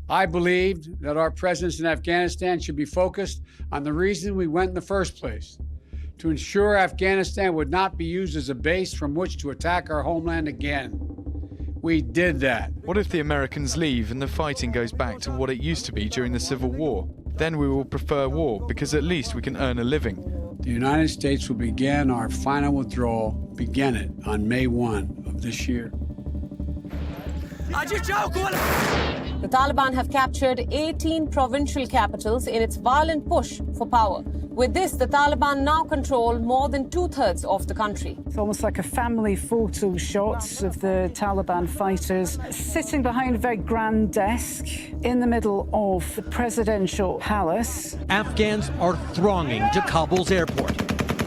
I believed that our presence in Afghanistan should be focused on the reason we went in the first place, to ensure Afghanistan would not be used as a base from which to attack our homeland again. We did that. What if the Americans leave and the fighting goes back to what it used to be during the Civil War? Then we will prefer war, because at least we can earn a living. The United States will begin our final withdrawal, begin it on May 1 of this year. The Taliban have captured 18 provincial capitals in its violent push for power. With this, the Taliban now control more than two-thirds of the country. It's almost like a family photo shots of the Taliban fighters sitting behind a very grand desk in the middle of the presidential palace. Afghans are thronging to Kabul's airport,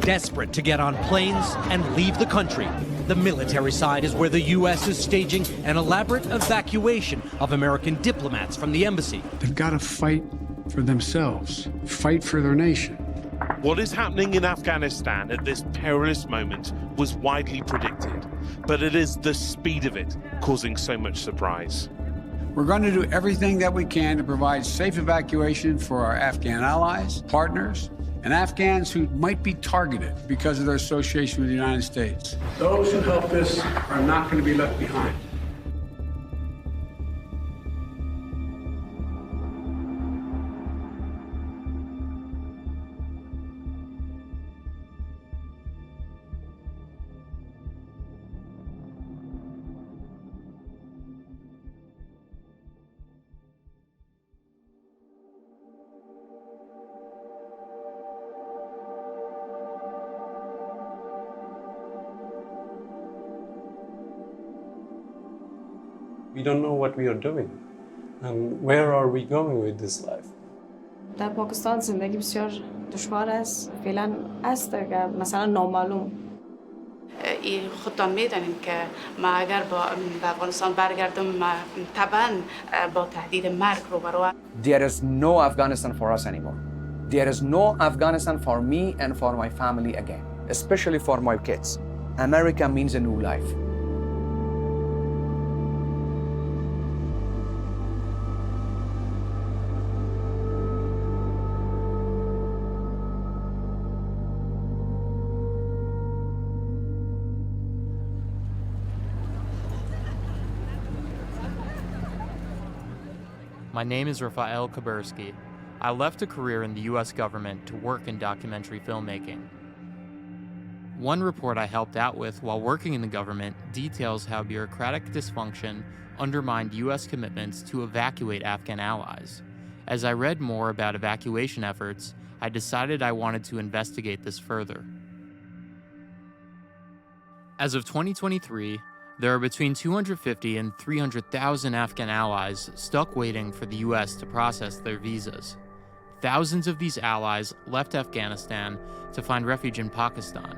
desperate to get on planes and leave the country. The military side is where the U.S. is staging an elaborate evacuation of American diplomats from the embassy. They've got to fight for themselves, fight for their nation. What is happening in Afghanistan at this perilous moment was widely predicted, but it is the speed of it causing so much surprise. We're going to do everything that we can to provide safe evacuation for our Afghan allies, partners, and Afghans who might be targeted because of their association with the United States. Those who help us are not going to be left behind. We don't know what we are doing and where are we going with this life. در پاکستان زندگی بسیار دشوار است. فعلا است که مثلا نامعلوم. خودتان میدانید که ما اگر به افغانستان برگردم طبعا با تهدید مرگ روبرو. There is no Afghanistan for us anymore. There is no Afghanistan for me and for my family again, especially for my kids. America means a new life. My name is Rafael Kabursky. I left a career in the U.S. government to work in documentary filmmaking. One report I helped out with while working in the government details how bureaucratic dysfunction undermined U.S. commitments to evacuate Afghan allies. As I read more about evacuation efforts, I decided I wanted to investigate this further. As of 2023, there are between 250 and 300,000 Afghan allies stuck waiting for the U.S. to process their visas. Thousands of these allies left Afghanistan to find refuge in Pakistan.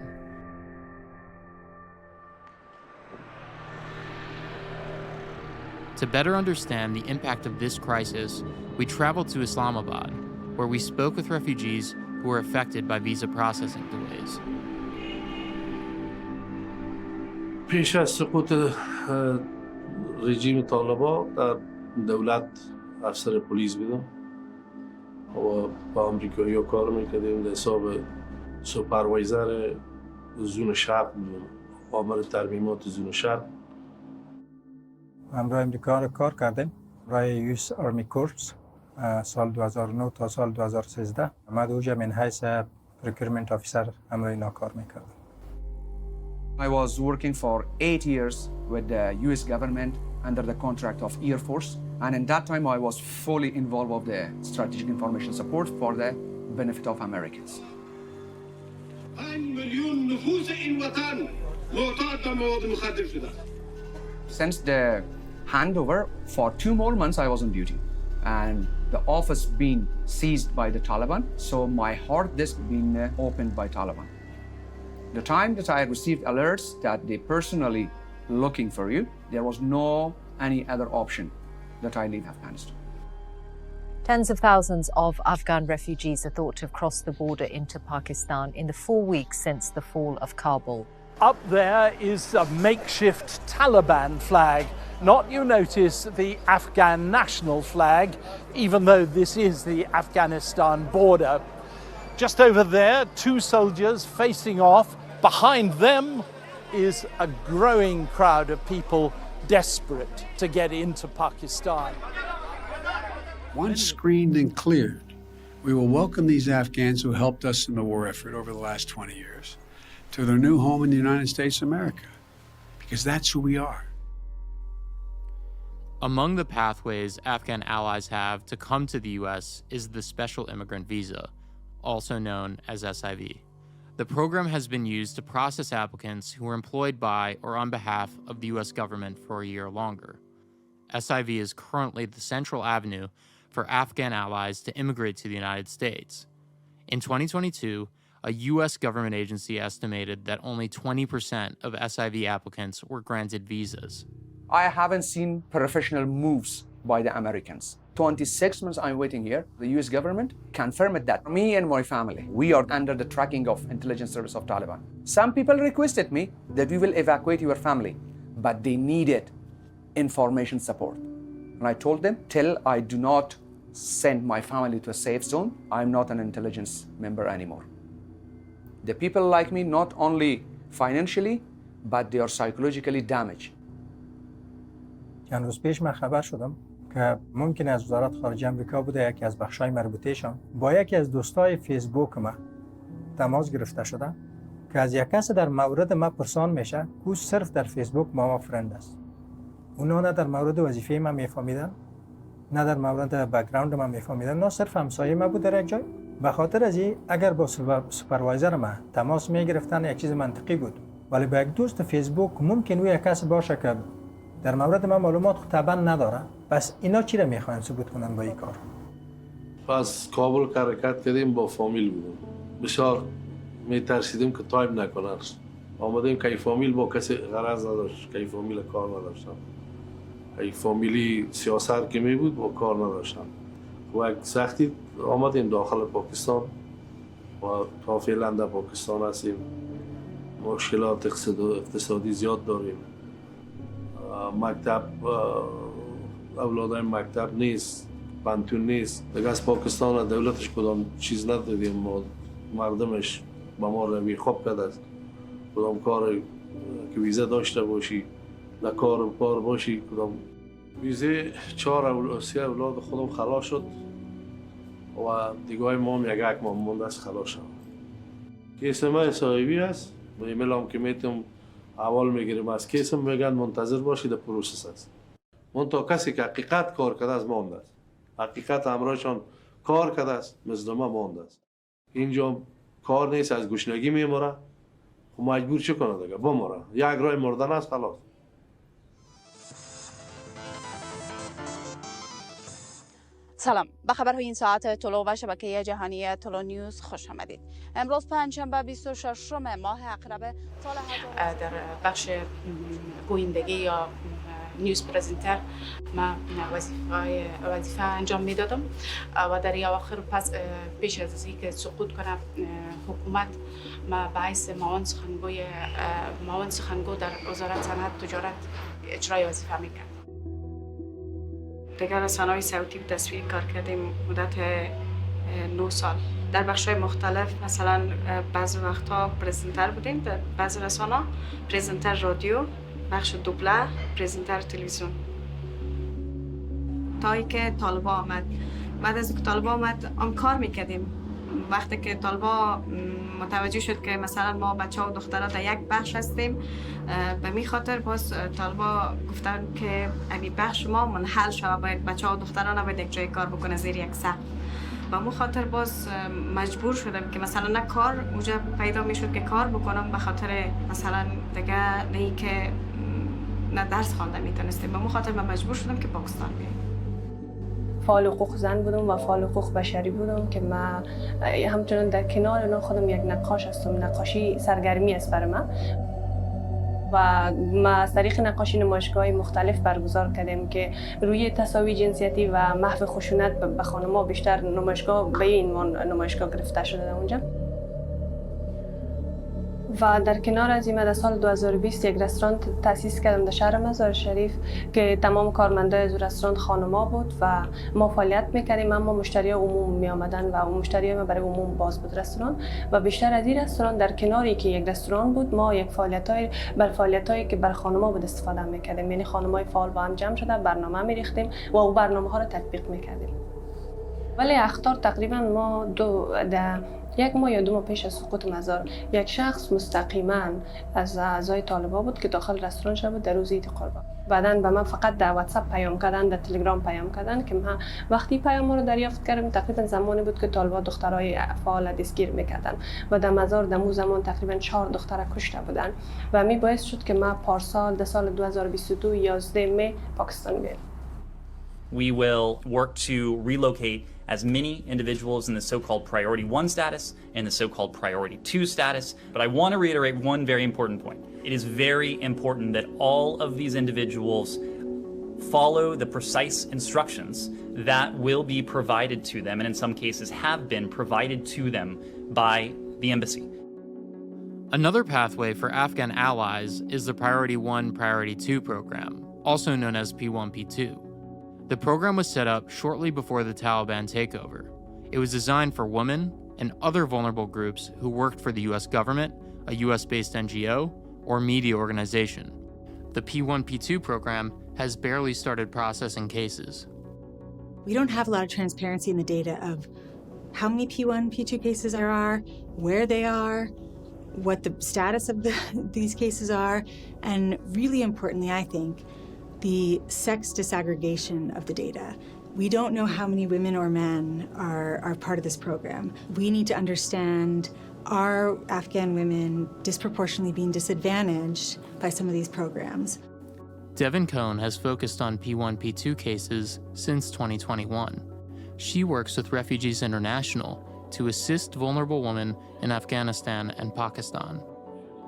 To better understand the impact of this crisis, we traveled to Islamabad, where we spoke with refugees who were affected by visa processing delays. پیش از سقوط رژیم طالبان در دولت افسر پلیس بودم و با آمریکایی‌ها کار میکردیم در حساب سوپروایزر زون شرق بودم، آمر ترمیمات زون شرق. همراه امریکا کار کردیم برای یوس آرمی کورپس سال 2009 تا سال 2013. من اوجا من حیث پروکیورمنت آفیسر همراه اینا کار میکردم. I was working for 8 years with the US government under the contract of Air Force, and in that time I was fully involved with the strategic information support for the benefit of Americans. Since the handover, for 2 more months I was on duty, and the office being seized by the Taliban, so my hard disk being opened by Taliban. The time that I received alerts that they personally looking for you, there was no any other option that I leave Afghanistan. Tens of thousands of Afghan refugees are thought to have crossed the border into Pakistan in the 4 weeks since the fall of Kabul. Up there is a makeshift Taliban flag. Not, you notice, the Afghan national flag, even though this is the Afghanistan border. Just over there, two soldiers facing off. Behind them is a growing crowd of people desperate to get into Pakistan. Once screened and cleared, we will welcome these Afghans who helped us in the war effort over the last 20 years to their new home in the United States of America, because that's who we are. Among the pathways Afghan allies have to come to the U.S. is the Special Immigrant Visa, also known as SIV. The program has been used to process applicants who are employed by or on behalf of the U.S. government for a year or longer. SIV is currently the central avenue for Afghan allies to immigrate to the United States. In 2022, a U.S. government agency estimated that only 20% of SIV applicants were granted visas. I haven't seen professional moves by the Americans. 26 months I'm waiting here. The US government confirmed that me and my family, we are under the tracking of intelligence service of Taliban. Some people requested me that we will evacuate your family, but they needed information support. And I told them, till I do not send my family to a safe zone, I'm not an intelligence member anymore. The people like me, not only financially, but they are psychologically damaged. چند روز پیش من خبر شدم که ممکن از وزارت خارجه آمریکا بوده یکی از بخشای مربوطه‌شان با یکی از دوستای فیسبوک ما تماس گرفته شده که از یک کس در مورد ما پرسان میشه که صرف در فیسبوک ما فرند است. اونا نه در مورد وظیفه من میفهمیدن، نه در مورد بک‌گراند من میفهمیدن، نه صرف همسایه ما بود در یک جای. به خاطر از این اگر با سوپروایزر ما تماس میگرفتن یک چیز منطقی بود، ولی با یک دوست فیسبوک ممکن او یک کس باشه که در مورد من معلومات طبعا نداره. پس اینا چی را میخواین ثبوت کنن با این کار؟ از کابل حرکت کردیم، با فامیل بودیم. بسیار میترسیدیم که تایپ نکنن. آمدیم که فامیل با کسی غرض نداشت، که فامیل کار نداشتم. ای فامیلی سیاست که می بود با کار نداشتم. و یک سختی آمدیم داخل پاکستان و تا فعلا در پاکستان هستیم. مشکلات اقتصادی زیاد داریم. مکتب اولادای مکتب نیست، پانتون نیست. دیگه از پاکستان دولتش کدام چیز ندادیم، ما مردمش با ما روی خوب کرده است. کدام کار که ویزه داشته باشی، نه کار باشی، کدام ویزه 3 اولاد خودم خلاص شد و دیگه ما هم یک ماه مونده است خلاص شد. کیس ما صاحبی است، با ایمیل هم که میتونم اول میگیریم از کیسم میگن منتظر باشید پروسس است. من تا کسی که حقیقت کار کرده است مانده است. حقیقت همراهشان کار کرده است مثل ما مانده است. اینجا کار نیست، از گشنگی میمره. خب مجبور چه کنه دیگه؟ بمره. یک راه مردن است خلاص. سلام، به خبرهای این ساعت طلوع و شبکه جهانی طلوع نیوز خوش آمدید. امروز پنجشنبه 26 ماه عقرب سال در بخش گویندگی یا نیوز پرزنتر من وظیفه انجام میدادم و در اواخر پس پیش از اینکه سقوط کنم حکومت ما باعث معاون سخنگو در وزارت صنعت تجارت اجرای وظیفه میکرد. دیگر رسانه‌های صوتی و تصویری کار کردیم مدت 9 سال در بخش‌های مختلف. مثلا بعضی وقتها پرزنتر بودیم در بعضی رسانه، پرزنتر رادیو، بخش دوبله، پرزنتر تلویزیون. تا اینکه طالبان آمد. بعد از اینکه طالبان آمد هم کار میکردیم. وقتی که طالبان متوجه شد که مثلا ما بچه و دخترها در یک بخش هستیم، به می خاطر باز طالبان گفتن که امی بخش ما منحل شود، باید بچه و دخترها نباید یک جای کار بکنه زیر یک سقف. و مو خاطر باز مجبور شدم که مثلا نه کار اونجا پیدا می شد که کار بکنم، به خاطر مثلا دیگه نه که نه درس خوانده میتونستیم. به مو خاطر من مجبور شدم که پاکستان بیایم. فعال حقوق زن بودم و فعال حقوق بشری بودم که من همچنان در کنار اونا خودم یک نقاش هستم. نقاشی سرگرمی است برای من و ما از طریق نقاشی نمایشگاه‌های مختلف برگزار کردیم که روی تساوی جنسیتی و محو خشونت به خانم‌ها بیشتر نمایشگاه به این عنوان نمایشگاه گرفته شده در اونجا. و در کنار از این در سال 2020 یک رستوران تأسیس کردم در شهر مزار شریف که تمام کارمندای از رستوران خانما بود و ما فعالیت میکردیم، اما مشتری عموم می آمدن و مشتری ما برای عموم باز بود رستوران. و بیشتر از این رستوران در کناری که یک رستوران بود ما یک فعالیتایی که بر خانما بود استفاده میکردیم، یعنی خانمای فعال با هم جمع شده برنامه میریختیم و اون برنامه ها رو تطبیق میکردیم. ولی اخطار تقریبا ما یک ماه یا 2 ماه پیش از سقوط مزار یک شخص مستقیما از اعضای طالبان بود که داخل رستوران شده بود در روز عید قربان. بعداً به من فقط در واتساپ پیام کردن، در تلگرام پیام کردن که من وقتی پیام رو دریافت کردم تقریبا زمانی بود که طالبان دخترای فعال دستگیر میکردن و در مزار در اون زمان تقریبا 4 دختر کشته بودن و می باعث شد که من پارسال در سال 2022 11 می پاکستان بیام. We will work to relocate as many individuals in the so-called Priority 1 status and the so-called Priority 2 status. But I want to reiterate one very important point. It is very important that all of these individuals follow the precise instructions that will be provided to them, and in some cases have been provided to them by the embassy. Another pathway for Afghan allies is the Priority 1, Priority 2 program, also known as P1P2. The program was set up shortly before the Taliban takeover. It was designed for women and other vulnerable groups who worked for the US government, a US-based NGO, or media organization. The P1P2 program has barely started processing cases. We don't have a lot of transparency in the data of how many P1, P2 cases there are, where they are, what the status of these cases are, and really importantly, I think, the sex disaggregation of the data. We don't know how many women or men are part of this program. We need to understand, are Afghan women disproportionately being disadvantaged by some of these programs? Devin Cohn has focused on P1P2 cases since 2021. She works with Refugees International to assist vulnerable women in Afghanistan and Pakistan.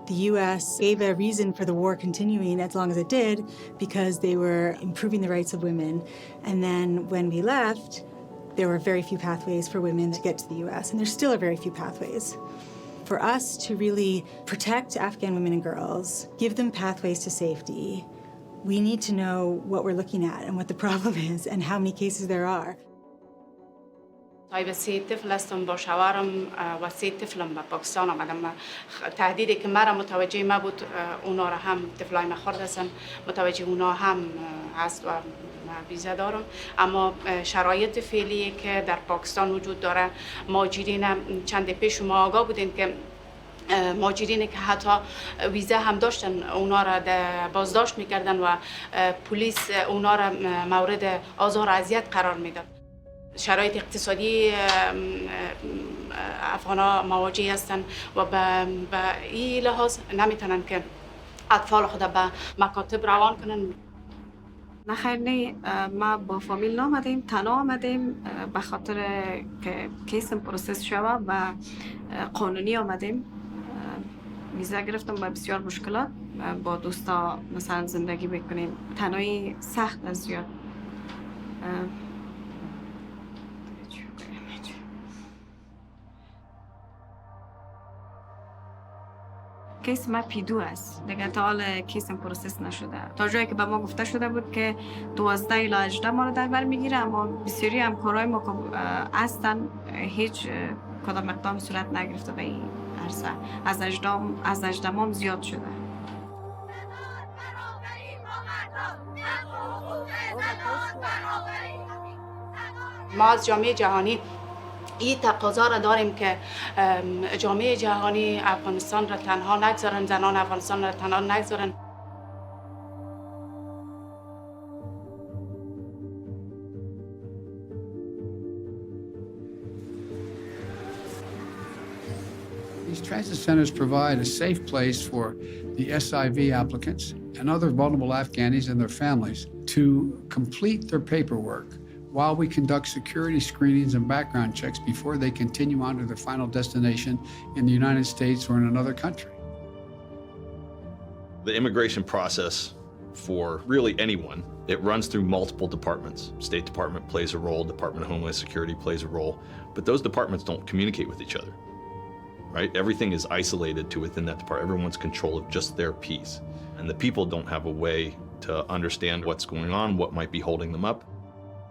The U.S. gave a reason for the war continuing as long as it did because they were improving the rights of women. And then when we left, there were very few pathways for women to get to the U.S., and there still are very few pathways. For us to really protect Afghan women and girls, give them pathways to safety, we need to know what we're looking at and what the problem is and how many cases there are. طيب 3 طفل هستم با شوهرم و 3 طفلم به پاکستان آمدم. تهدیدی که مرا متوجه ما بود، اونا را هم طفلای ما خرد هستن، متوجه اونا هم هست و ویزا دارم. اما شرایط فعلی که در پاکستان وجود داره، مهاجرین چند پیش ما آگاه بودین که مهاجرینی که حتی ویزا هم داشتن اونا را بازداشت میکردن و پلیس اونا را مورد آزار و اذیت قرار میداد. شرایط اقتصادی افغانا مواجه هستند و به این لحاظ نمیتونن که اطفال خود به مکاتب روان کنن. نه خیر نه، ما با فامیل نامدیم، تنها آمدیم به خاطر که کیسم پروسس شوه و قانونی آمدیم. ویزا گرفتم با بسیار مشکلات، با دوستا مثلا زندگی بکنیم، تنهایی سخت از زیاد. کیس ما P2 است. دیگه تا حال کیسم پروسس نشده. تا جایی که به ما گفته شده بود که 12 الی 18 ما رو در بر میگیره، اما بسیاری همکارای ما که هستن هیچ کدام اقدام صورت نگرفته به این عرصه. از 18 زیاد شده. ما از جامعه جهانی این تقاضا را داریم که جامعه جهانی افغانستان را تنها نگذارن، زنان افغانستان را تنها نگذارن. These transit centers provide a safe place for the SIV applicants and other vulnerable Afghanis and their families to complete their paperwork while we conduct security screenings and background checks before they continue on to their final destination in the United States or in another country. The immigration process for really anyone, it runs through multiple departments. State Department plays a role, Department of Homeland Security plays a role, but those departments don't communicate with each other. right? Everything is isolated to within that department. Everyone wants control of just their piece. And the people don't have a way to understand what's going on, what might be holding them up.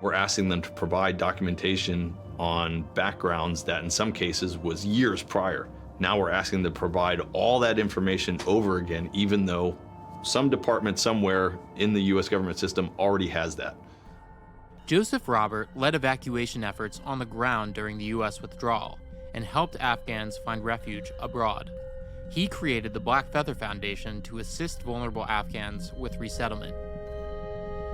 We're asking them to provide documentation on backgrounds that in some cases was years prior. Now we're asking them to provide all that information over again, even though some department somewhere in the US government system already has that. Joseph Robert led evacuation efforts on the ground during the US withdrawal and helped Afghans find refuge abroad. He created the Black Feather Foundation to assist vulnerable Afghans with resettlement.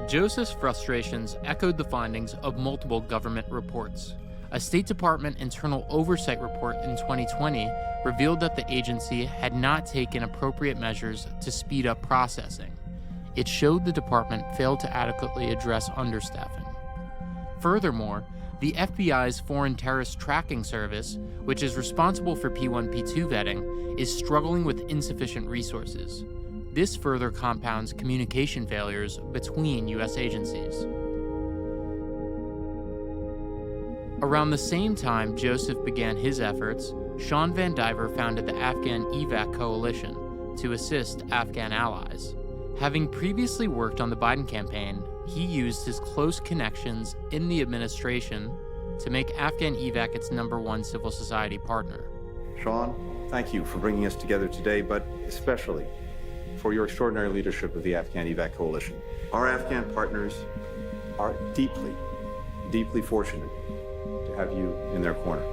Joseph's frustrations echoed the findings of multiple government reports. A State Department internal oversight report in 2020 revealed that the agency had not taken appropriate measures to speed up processing. It showed the department failed to adequately address understaffing. Furthermore, the FBI's Foreign Terrorist Tracking Service, which is responsible for P1, P2 vetting, is struggling with insufficient resources. This further compounds communication failures between U.S. agencies. Around the same time Joseph began his efforts, Sean Van Diver founded the Afghan EVAC Coalition to assist Afghan allies. Having previously worked on the Biden campaign, he used his close connections in the administration to make Afghan EVAC its #1 civil society partner. Sean, thank you for bringing us together today, but especially for your extraordinary leadership of the Afghan EVAC Coalition. Our Afghan partners are deeply, deeply fortunate to have you in their corner.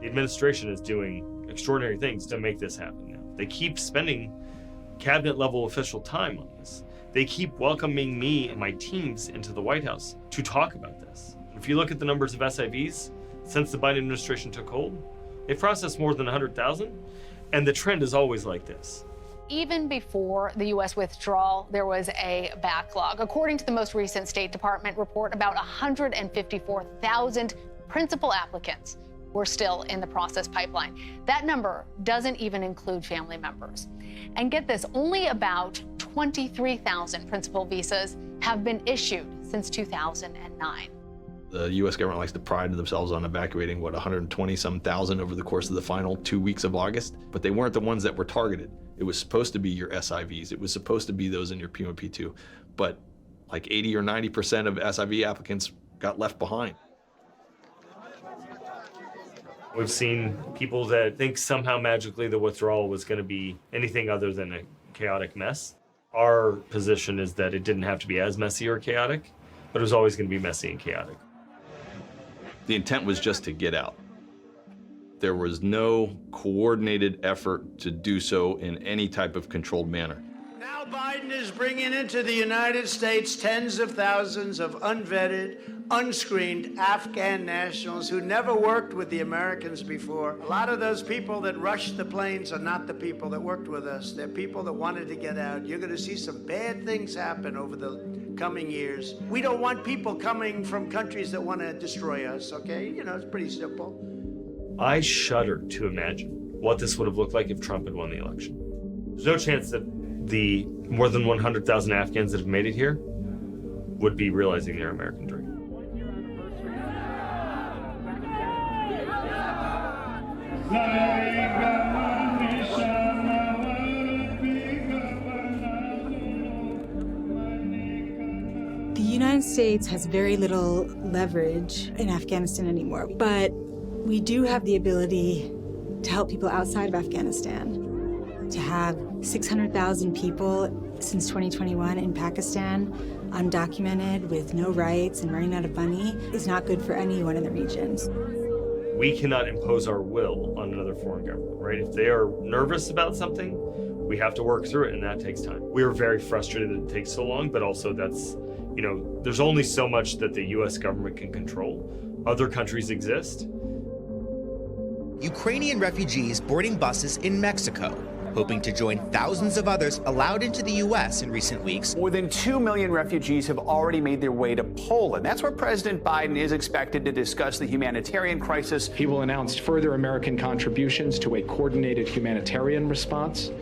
The administration is doing extraordinary things to make this happen now. They keep spending cabinet-level official time on this. They keep welcoming me and my teams into the White House to talk about this. If you look at the numbers of SIVs since the Biden administration took hold, they've processed more than 100,000, and the trend is always like this. Even before the U.S. withdrawal, there was a backlog. According to the most recent State Department report, about 154,000 principal applicants were still in the process pipeline. That number doesn't even include family members. And get this, only about 23,000 principal visas have been issued since 2009. The U.S. government likes to pride themselves on evacuating, 120-some thousand over the course of the final 2 weeks of August, but they weren't the ones that were targeted. It was supposed to be your SIVs. It was supposed to be those in your P1, P2, but like 80 or 90% of SIV applicants got left behind. We've seen people that think somehow magically the withdrawal was going to be anything other than a chaotic mess. Our position is that it didn't have to be as messy or chaotic, but it was always going to be messy and chaotic. The intent was just to get out. There was no coordinated effort to do so in any type of controlled manner. Now Biden is bringing into the United States tens of thousands of unvetted, unscreened Afghan nationals who never worked with the Americans before. A lot of those people that rushed the planes are not the people that worked with us. They're people that wanted to get out. You're going to see some bad things happen over the coming years. We don't want people coming from countries that want to destroy us, okay? You know, it's pretty simple. I shudder to imagine what this would have looked like if Trump had won the election. There's no chance that the more than 100,000 Afghans that have made it here would be realizing their American dream. The United States has very little leverage in Afghanistan anymore, but we do have the ability to help people outside of Afghanistan. To have 600,000 people since 2021 in Pakistan, undocumented, with no rights and running out of money, is not good for anyone in the region. We cannot impose our will on another foreign government, right? If they are nervous about something, we have to work through it, and that takes time. We are very frustrated that it takes so long, but also that's, you know, there's only so much that the U.S. government can control. Other countries exist. Ukrainian refugees boarding buses in Mexico, hoping to join thousands of others allowed into the U.S. in recent weeks. More than 2 million refugees have already made their way to Poland. That's where President Biden is expected to discuss the humanitarian crisis. He will announce further American contributions to a coordinated humanitarian response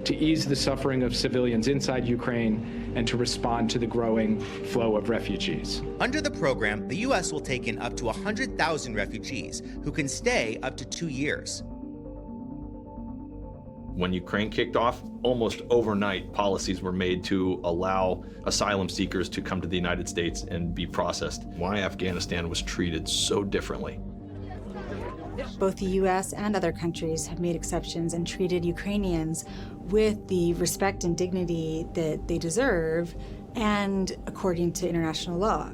to ease the suffering of civilians inside Ukraine and to respond to the growing flow of refugees. Under the program, the U.S. will take in up to 100,000 refugees who can stay up to 2 years. When Ukraine kicked off, almost overnight, policies were made to allow asylum seekers to come to the United States and be processed. Why Afghanistan was treated so differently. Both the U.S. and other countries have made exceptions and treated Ukrainians with the respect and dignity that they deserve and according to international law.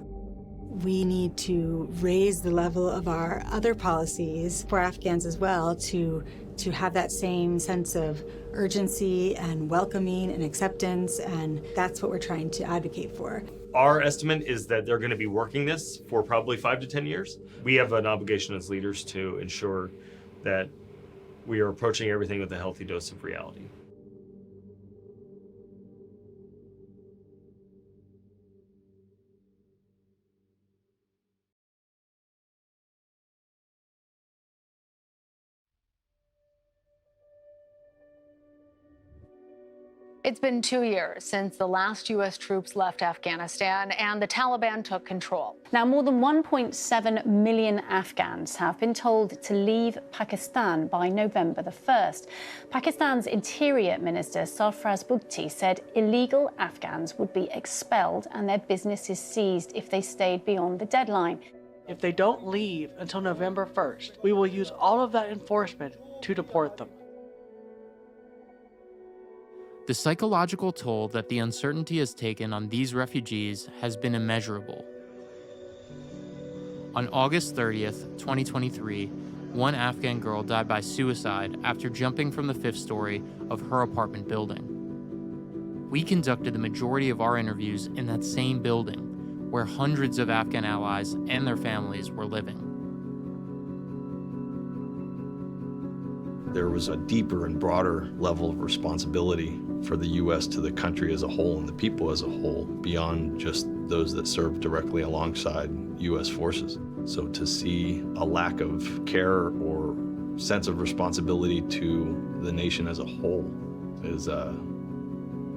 We need to raise the level of our other policies for Afghans as well to have that same sense of urgency and welcoming and acceptance, and that's what we're trying to advocate for. Our estimate is that they're going to be working this for probably 5 to 10 years. We have an obligation as leaders to ensure that we are approaching everything with a healthy dose of reality. It's been 2 years since the last U.S. troops left Afghanistan and the Taliban took control. Now, more than 1.7 million Afghans have been told to leave Pakistan by November the 1st. Pakistan's Interior Minister Sarfraz Bugti said illegal Afghans would be expelled and their businesses seized if they stayed beyond the deadline. If they don't leave until November 1st, we will use all of that enforcement to deport them. The psychological toll that the uncertainty has taken on these refugees has been immeasurable. On August 30th, 2023, one Afghan girl died by suicide after jumping from the 5th story of her apartment building. We conducted the majority of our interviews in that same building, where hundreds of Afghan allies and their families were living. There was a deeper and broader level of responsibility for the U.S. to the country as a whole and the people as a whole, beyond just those that serve directly alongside U.S. forces. So to see a lack of care or sense of responsibility to the nation as a whole is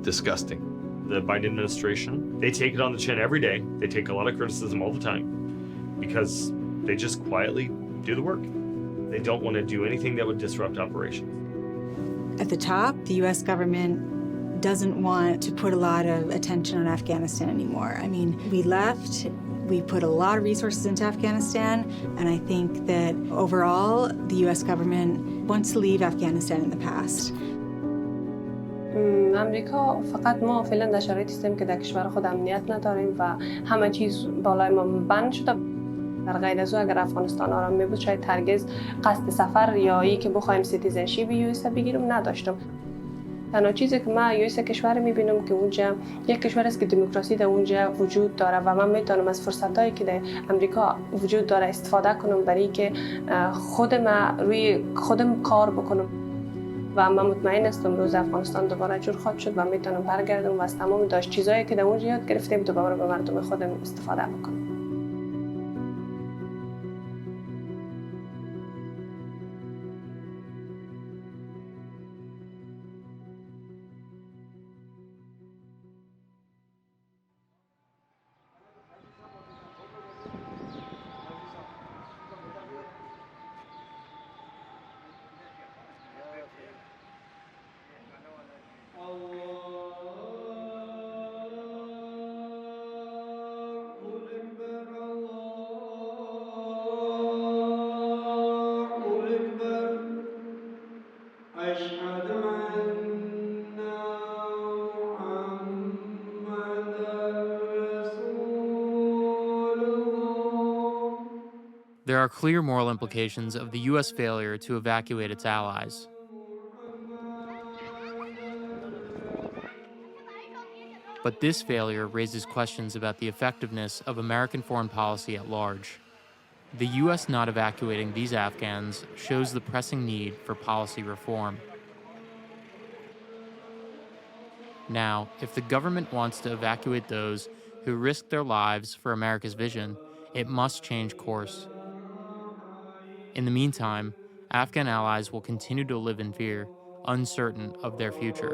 disgusting. The Biden administration, they take it on the chin every day. They take a lot of criticism all the time because they just quietly do the work. They don't want to do anything that would disrupt operations. At the top, the U.S. government doesn't want to put a lot of attention on Afghanistan anymore. I mean, we left, we put a lot of resources into Afghanistan, and I think that overall, the U.S. government wants to leave Afghanistan in the past. امریکا فقط ما فعلا در شرایطی هستیم که در کشور خود امنیت نداریم و همه چیز بالای ما بند شده. در غیر از او اگر افغانستان آرام می بود شاید هرگز قصد سفر یا ای که بخوایم سیتیزنشیپ یو اس بگیریم نداشتم. تنها چیزی که من یو اس کشور می بینم که اونجا یک کشور است که دموکراسی در اونجا وجود داره و من میتونم از فرصتایی که در امریکا وجود داره استفاده کنم برای که روی خودم کار بکنم. و من مطمئن هستم روز افغانستان دوباره جور خواهد شد و میتونم برگردم و از تمام داشت چیزایی که در اونجا یاد گرفتیم دوباره به مردم خودم استفاده بکنم. There are clear moral implications of the U.S. failure to evacuate its allies. But this failure raises questions about the effectiveness of American foreign policy at large. The U.S. not evacuating these Afghans shows the pressing need for policy reform. Now, if the government wants to evacuate those who risk their lives for America's vision, it must change course. In the meantime, Afghan allies will continue to live in fear, uncertain of their future.